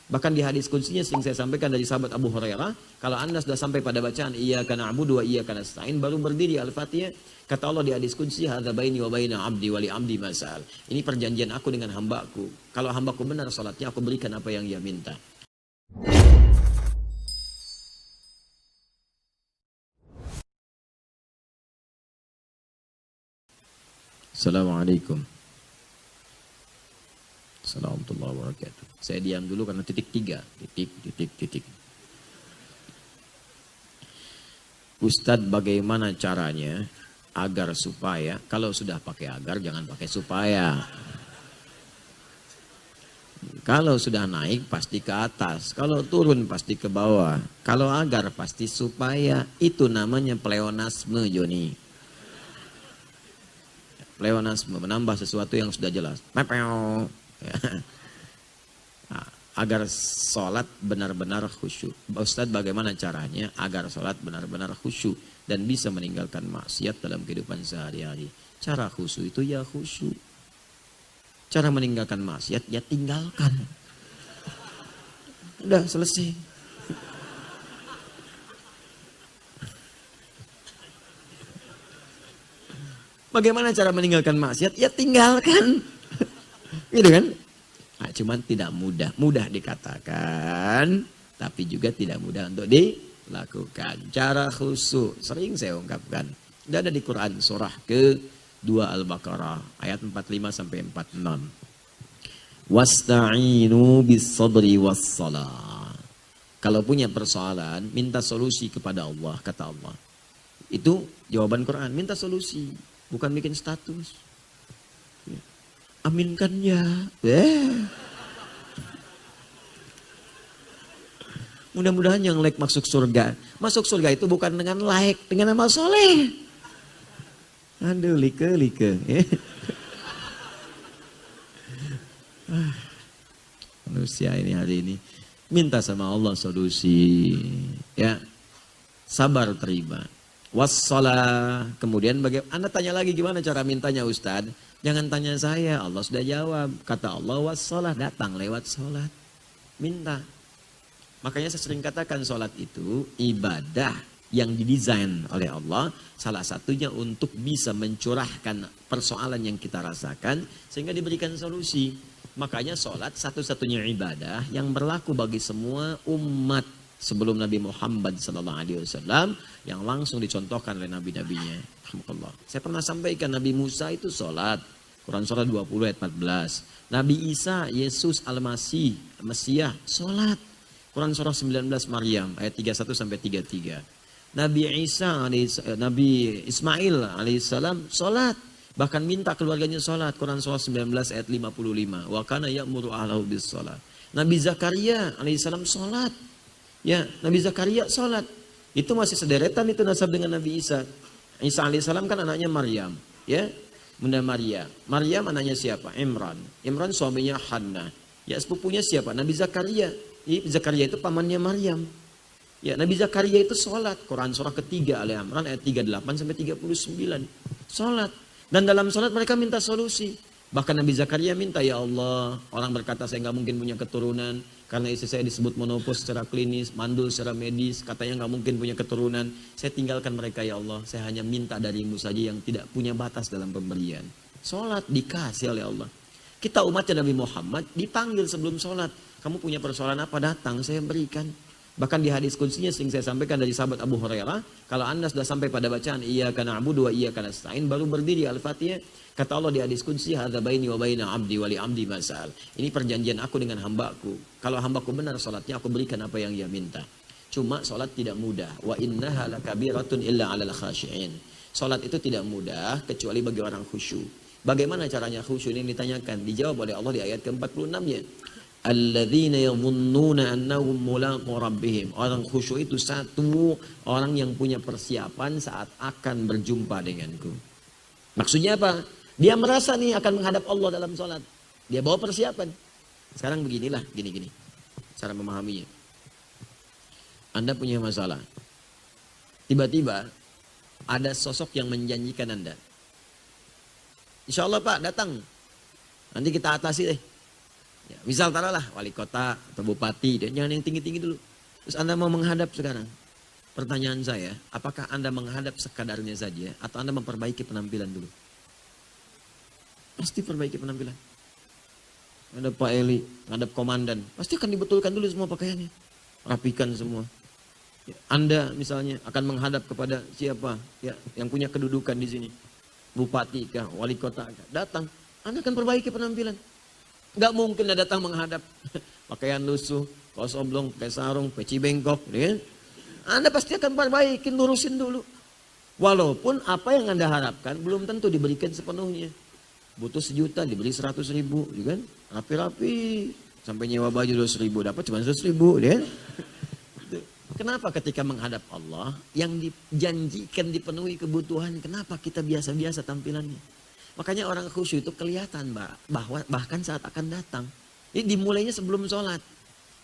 Bahkan di hadis kutsinya yang saya sampaikan dari sahabat Abu Hurairah, kalau Anda sudah sampai pada bacaan iyyaka na'budu wa iyyaka nasta'in, baru berdiri Al-Fatihah, kata Allah di hadis qudsi, hadza baini wa baina 'abdi wa li 'abdi masal. Ini perjanjian aku dengan hambaku. Kalau hambaku benar salatnya, aku berikan apa yang ia minta. Assalamualaikum. Assalamualaikum warahmatullahi wabarakatuh. Saya diam dulu karena titik 3. Titik. Ustadz, bagaimana caranya agar supaya, kalau sudah pakai agar jangan pakai supaya. Kalau sudah naik pasti ke atas, kalau turun pasti ke bawah. Kalau agar pasti supaya. Itu namanya pleonasme, Joni. Pleonasme, menambah sesuatu yang sudah jelas. Nah, agar sholat benar-benar khusyuk. Ustadz, bagaimana caranya agar sholat benar-benar khusyuk dan bisa meninggalkan maksiat dalam kehidupan sehari-hari? Cara khusyuk itu ya khusyuk. Cara meninggalkan maksiat ya tinggalkan. Udah selesai. Bagaimana cara meninggalkan maksiat? Ya tinggalkan. Gitu kan? Nah, cuman tidak mudah. Mudah dikatakan, tapi juga tidak mudah untuk dilakukan. Cara khusyuk, sering saya ungkapkan. Sudah ada di Quran, surah ke-2 Al-Baqarah, ayat 45-46. Wasta'inu bis-sabri was-salah. Kalau punya persoalan, minta solusi kepada Allah, kata Allah. Itu jawaban Quran, minta solusi. Bukan bikin status. Aminkannya. Mudah-mudahan yang like masuk surga. Masuk surga itu bukan dengan like, dengan amal soleh. Aduh, like. Manusia ini hari ini. Minta sama Allah solusi. Ya, sabar terima. Wassalah. Kemudian Anda tanya lagi gimana cara mintanya Ustadz? Jangan tanya saya, Allah sudah jawab. Kata Allah, wassalah, datang lewat sholat. Minta. Makanya saya sering katakan sholat itu ibadah yang didesain oleh Allah. Salah satunya untuk bisa mencurahkan persoalan yang kita rasakan sehingga diberikan solusi. Makanya sholat satu-satunya ibadah yang berlaku bagi semua umat sebelum Nabi Muhammad SAW yang langsung dicontohkan oleh nabi-nabinya. Saya pernah sampaikan Nabi Musa itu sholat. Quran surah 20 ayat 14. Nabi Isa, Yesus Al-Masih, Mesiah, sholat. Quran surah 19 Maryam ayat 31-33. Nabi Nabi Ismail alaihissalam sholat. Bahkan minta keluarganya sholat. Quran surah 19 ayat 55. Wa kana ya'muru ahlahu bis sholat. Nabi Zakaria alaihissalam sholat. Ya, Nabi Zakaria sholat. Itu masih sederetan itu nasab dengan Nabi Isa. Isa alaihissalam kan anaknya Maryam. Ya, Bunda Maria. Maryam anaknya siapa? Imran. Imran suaminya Hannah. Ya, sepupunya siapa? Nabi Zakaria. Zakaria itu pamannya Maryam. Ya, Nabi Zakaria itu sholat. Quran surah ketiga Al-Imran ayat 38-39. Sholat. Dan dalam sholat mereka minta solusi. Bahkan Nabi Zakaria minta, ya Allah, orang berkata saya nggak mungkin punya keturunan. Karena istri saya disebut monopos secara klinis, mandul secara medis. Katanya nggak mungkin punya keturunan. Saya tinggalkan mereka ya Allah. Saya hanya minta darimu saja yang tidak punya batas dalam pemberian. Sholat dikasih oleh Allah. Kita umatnya Nabi Muhammad dipanggil sebelum sholat. Kamu punya persoalan apa? Datang, saya berikan. Bahkan di hadis kutsinya yang saya sampaikan dari sahabat Abu Hurairah, kalau Anda sudah sampai pada bacaan iyyaka na'budu wa iyyaka nasta'in, baru berdiri Al-Fatihah, kata Allah di hadis qudsi, hadza baini wa baina 'abdi wa li 'abdi masal. Ini perjanjian aku dengan hambaku. Kalau hambaku benar salatnya, aku berikan apa yang ia minta. Cuma salat tidak mudah. Wa innaha lakabiratun illa 'alal khashi'in. Salat itu tidak mudah kecuali bagi orang khusyuk. Bagaimana caranya khusyuk ini ditanyakan? Dijawab oleh Allah di ayat ke-46-nya. Alladzina yadhunnuna annahum mulaqu rabbihim. Orang khusyuk itu satu orang yang punya persiapan saat akan berjumpa denganku. Maksudnya apa? Dia merasa nih akan menghadap Allah dalam sholat. Dia bawa persiapan. Sekarang beginilah, gini-gini. Cara memahaminya. Anda punya masalah. Tiba-tiba ada sosok yang menjanjikan Anda. Insya Allah Pak, datang. Nanti kita atasi deh. Ya, misal taruhlah wali kota atau bupati, dan jangan yang tinggi-tinggi dulu. Terus Anda mau menghadap sekarang. Pertanyaan saya, apakah Anda menghadap sekadarnya saja atau Anda memperbaiki penampilan dulu? Pasti perbaiki penampilan. Ada Pak Eli, menghadap komandan, pasti akan dibetulkan dulu semua pakaiannya. Rapikan semua. Ya, Anda misalnya akan menghadap kepada siapa ya yang punya kedudukan di sini. Bupati kah, wali kota kah, datang. Anda akan perbaiki penampilan. Gak mungkin Anda datang menghadap pakaian lusuh, kaos oblong, pakai sarung, peci bengkok. Ya. Anda pasti akan perbaikin, lurusin dulu. Walaupun apa yang Anda harapkan belum tentu diberikan sepenuhnya. Butuh 1 juta diberi 100.000, kan? Rapi-rapi. Sampai nyewa baju 200.000 dapat cuma 100.000, ya. Kenapa ketika menghadap Allah yang dijanjikan dipenuhi kebutuhan, kenapa kita biasa-biasa tampilannya? Makanya orang khusyuk itu kelihatan bahwa bahkan saat akan datang. Ini dimulainya sebelum sholat.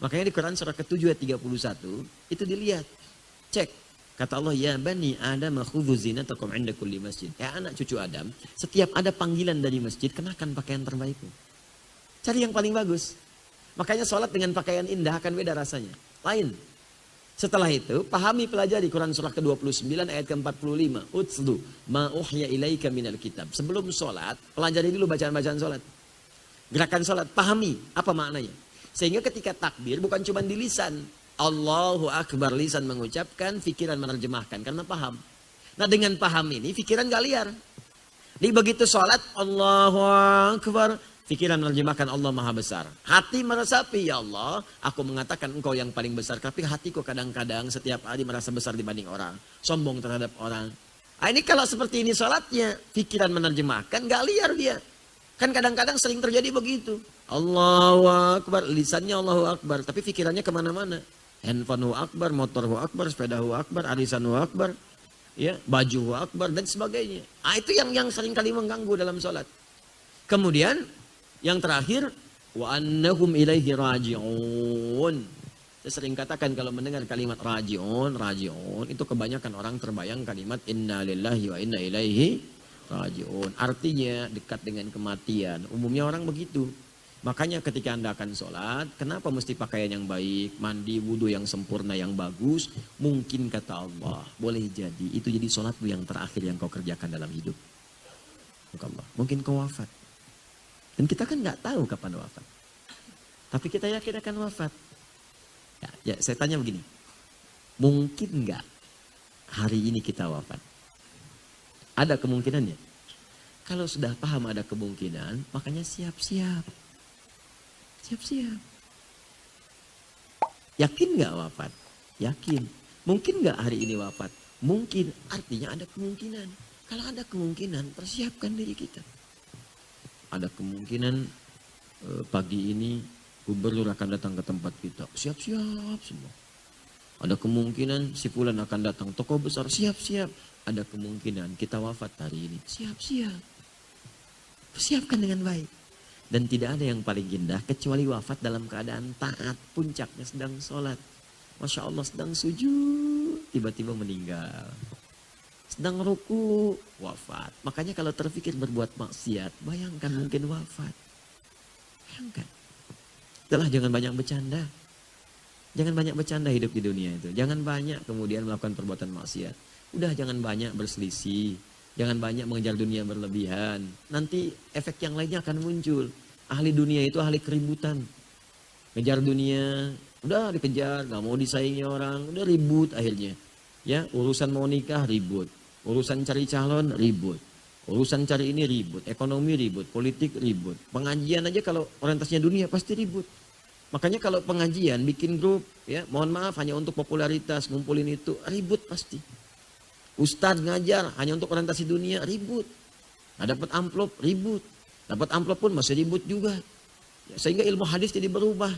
Makanya di Quran surah ke-7 ayat 31 itu dilihat. Cek. Kata Allah, ya bani Adam khudhu zinatakum 'inda kulli masjid. Ya anak cucu Adam, setiap ada panggilan dari masjid, kenakan pakaian terbaikmu. Cari yang paling bagus. Makanya sholat dengan pakaian indah akan beda rasanya. Lain. Setelah itu, pahami pelajari Quran surah ke-29 ayat ke-45. Utslu ma uhya ilaika minal kitab. Sebelum sholat, pelajari dulu bacaan-bacaan sholat. Gerakan sholat, pahami apa maknanya. Sehingga ketika takbir bukan cuma di lisan. Allahu Akbar, lisan mengucapkan, pikiran menerjemahkan karena paham. Nah dengan paham ini pikiran gak liar. Di begitu sholat Allahu Akbar, pikiran menerjemahkan Allah Maha Besar. Hati meresapi, ya Allah aku mengatakan engkau yang paling besar. Tapi hatiku kadang-kadang setiap hari merasa besar dibanding orang. Sombong terhadap orang. Nah, ini kalau seperti ini sholatnya, pikiran menerjemahkan gak liar dia. Kan kadang-kadang sering terjadi begitu. Allahu Akbar, lisannya Allahu Akbar, tapi pikirannya kemana-mana. Handphone akbar, motor akbar, sepeda akbar, arisan akbar, ya, baju akbar dan sebagainya. Ah itu yang sering kali mengganggu dalam sholat. Kemudian yang terakhir, wa annahum ilaihi raji'un. Saya sering katakan kalau mendengar kalimat raji'un itu kebanyakan orang terbayang kalimat inna lillahi wa inna ilaihi raji'un. Artinya dekat dengan kematian. Umumnya orang begitu. Makanya ketika Anda akan sholat, kenapa mesti pakaian yang baik, mandi, wudhu yang sempurna, yang bagus? Mungkin kata Allah, boleh jadi itu jadi sholatmu yang terakhir yang kau kerjakan dalam hidup. Mungkin kau wafat. Dan kita kan nggak tahu kapan wafat. Tapi kita yakin akan wafat. Ya, saya tanya begini, mungkin nggak hari ini kita wafat? Ada kemungkinannya. Kalau sudah paham ada kemungkinan, makanya siap-siap. Siap-siap. Yakin nggak wafat? Yakin. Mungkin nggak hari ini wafat? Mungkin. Artinya ada kemungkinan. Kalau ada kemungkinan, persiapkan diri kita. Ada kemungkinan pagi ini gubernur akan datang ke tempat kita. Siap-siap semua. Ada kemungkinan si fulan akan datang. Tokoh besar, siap-siap. Ada kemungkinan kita wafat hari ini. Siap-siap. Persiapkan dengan baik. Dan tidak ada yang paling indah kecuali wafat dalam keadaan taat. Puncaknya sedang sholat. Masya Allah sedang sujud. Tiba-tiba meninggal. Sedang ruku, wafat. Makanya kalau terfikir berbuat maksiat, bayangkan mungkin wafat. Bayangkan. Itulah jangan banyak bercanda. Jangan banyak bercanda hidup di dunia itu. Jangan banyak kemudian melakukan perbuatan maksiat. Udah jangan banyak berselisih. Jangan banyak mengejar dunia berlebihan. Nanti efek yang lainnya akan muncul. Ahli dunia itu ahli keributan. Ngejar dunia, udah dikejar, gak mau disaingi orang, udah ribut akhirnya. Ya, urusan mau nikah ribut. Urusan cari calon ribut. Urusan cari ini ribut. Ekonomi ribut, politik ribut. Pengajian aja kalau orientasinya dunia pasti ribut. Makanya kalau pengajian bikin grup, ya mohon maaf hanya untuk popularitas, ngumpulin itu, ribut pasti. Ustadz ngajar hanya untuk orientasi dunia, ribut. Nah, dapat amplop, ribut. Dapat amplop pun masih ribut juga. Ya, sehingga ilmu hadis jadi berubah.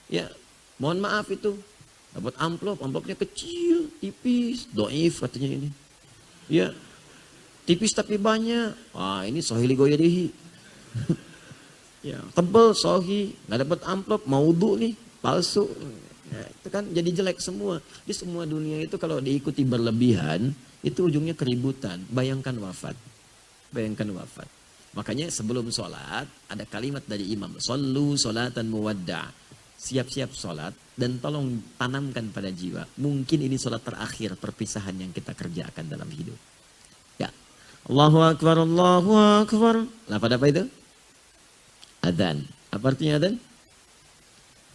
Ya, mohon maaf itu. Dapat amplop, amplopnya kecil, tipis, doif katanya ini. Ya, tipis tapi banyak. Wah, ini sohili goyerihi. Ya, tebel sohi, nggak dapat amplop, maudhu nih, palsu. Ya, itu kan jadi jelek semua. Di semua dunia itu kalau diikuti berlebihan, itu ujungnya keributan. Bayangkan wafat. Bayangkan wafat. Makanya sebelum sholat ada kalimat dari imam. Sallu sholatan muwadda'. Siap-siap sholat dan tolong tanamkan pada jiwa. Mungkin ini sholat terakhir perpisahan yang kita kerjakan dalam hidup. Ya. Allahu Akbar, Allahu Akbar. Apa itu? Adzan. Apa artinya adzan?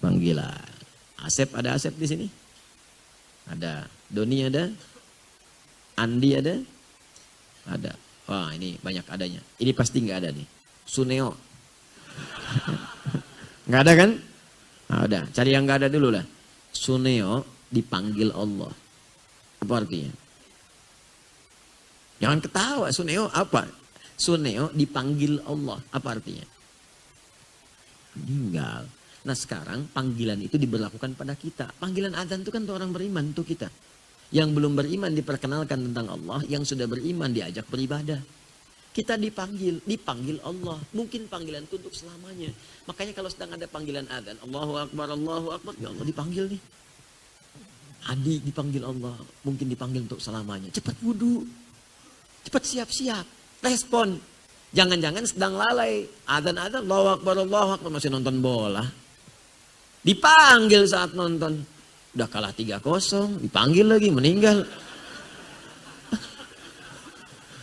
Panggilan. Asep, ada Asep di sini? Ada. Doni ada? Andi ada? Ada. Wah, ini banyak adanya. Ini pasti nggak ada nih. Suneo. Nggak ada kan? Nah, udah, cari yang nggak ada dulu lah. Suneo dipanggil Allah. Apa artinya? Jangan ketawa. Suneo apa? Suneo dipanggil Allah. Apa artinya? Meninggal. Nah sekarang panggilan itu diberlakukan pada kita. Panggilan adzan itu kan untuk orang beriman, untuk kita. Yang belum beriman diperkenalkan tentang Allah, yang sudah beriman diajak beribadah. Kita dipanggil Allah. Mungkin panggilan itu untuk selamanya. Makanya kalau sedang ada panggilan adzan, Allahu Akbar, ya Allah dipanggil nih. Adi dipanggil Allah, mungkin dipanggil untuk selamanya. Cepat wudu, cepat siap-siap, respon. Jangan-jangan sedang lalai, adzan, Allahu Akbar, masih nonton bola. Dipanggil saat nonton. Udah kalah 3-0, dipanggil lagi, meninggal.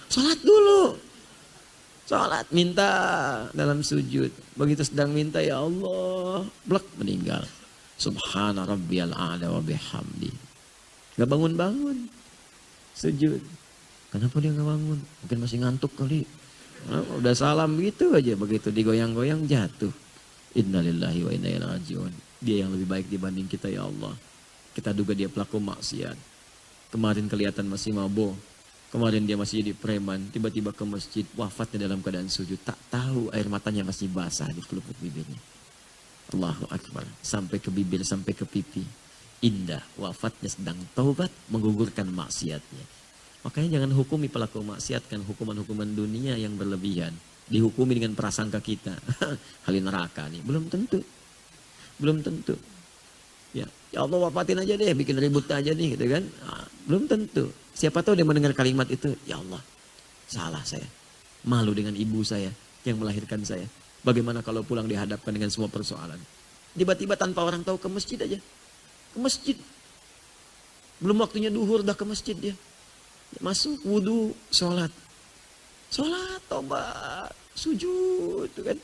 Sholat dulu. Sholat, minta dalam sujud. Begitu sedang minta, ya Allah, blek, meninggal. Subhana rabbiyal a'la wa bihamdi. Gak bangun-bangun. Sujud. Kenapa dia gak bangun? Mungkin masih ngantuk kali. Nah, udah salam gitu aja, begitu digoyang-goyang jatuh. Innalillahi wa inna ilaihi raji'un. Dia yang lebih baik dibanding kita, ya Allah. Kita duga dia pelaku maksiat. Kemarin kelihatan masih mabuk. Kemarin dia masih jadi preman. Tiba-tiba ke masjid, wafatnya dalam keadaan sujud. Tak tahu air matanya masih basah di pelupuk bibirnya. Allahu Akbar. Sampai ke bibir, sampai ke pipi. Indah. Wafatnya sedang taubat, menggugurkan maksiatnya. Makanya jangan hukumi pelaku maksiat kan hukuman-hukuman dunia yang berlebihan. Dihukumi dengan prasangka kita. Kali neraka nih. Belum tentu. Belum tentu. Ya Allah wafatin aja deh, bikin ribut aja nih gitu kan. Nah, belum tentu. Siapa tahu dia mendengar kalimat itu, ya Allah, salah saya. Malu dengan ibu saya yang melahirkan saya. Bagaimana kalau pulang dihadapkan dengan semua persoalan. Tiba-tiba tanpa orang tahu ke masjid aja. Ke masjid. Belum waktunya duhur udah ke masjid dia. Masuk, wudu, sholat. Sholat, tobat, sujud. Kan.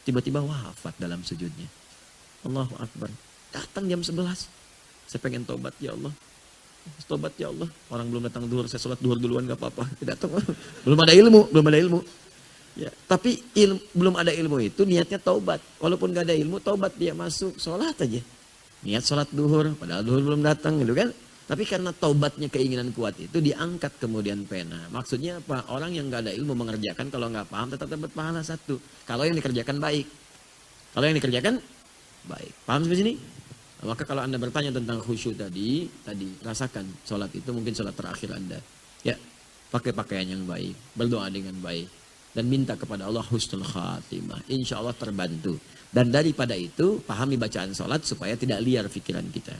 Tiba-tiba wafat dalam sujudnya. Allahu Akbar. Datang jam 11. Saya pengen tobat ya Allah. Tobat ya Allah. Orang belum datang duhur, saya sholat duhur duluan gak apa-apa. Datang. Belum ada ilmu. Ya, tapi belum ada ilmu itu niatnya taubat. Walaupun gak ada ilmu, taubat dia masuk sholat aja. Niat sholat duhur, padahal duhur belum datang gitu kan. Tapi karena taubatnya keinginan kuat itu diangkat kemudian pena. Maksudnya apa? Orang yang gak ada ilmu mengerjakan kalau gak paham tetap dapat pahala satu. Kalau yang dikerjakan baik. Kalau yang dikerjakan baik. Paham sampai sini? Maka kalau Anda bertanya tentang khusyuk tadi rasakan sholat itu mungkin sholat terakhir Anda. Ya, pakai pakaian yang baik, berdoa dengan baik. Dan minta kepada Allah husnul khatimah. Insya Allah terbantu. Dan daripada itu, pahami bacaan sholat supaya tidak liar pikiran kita.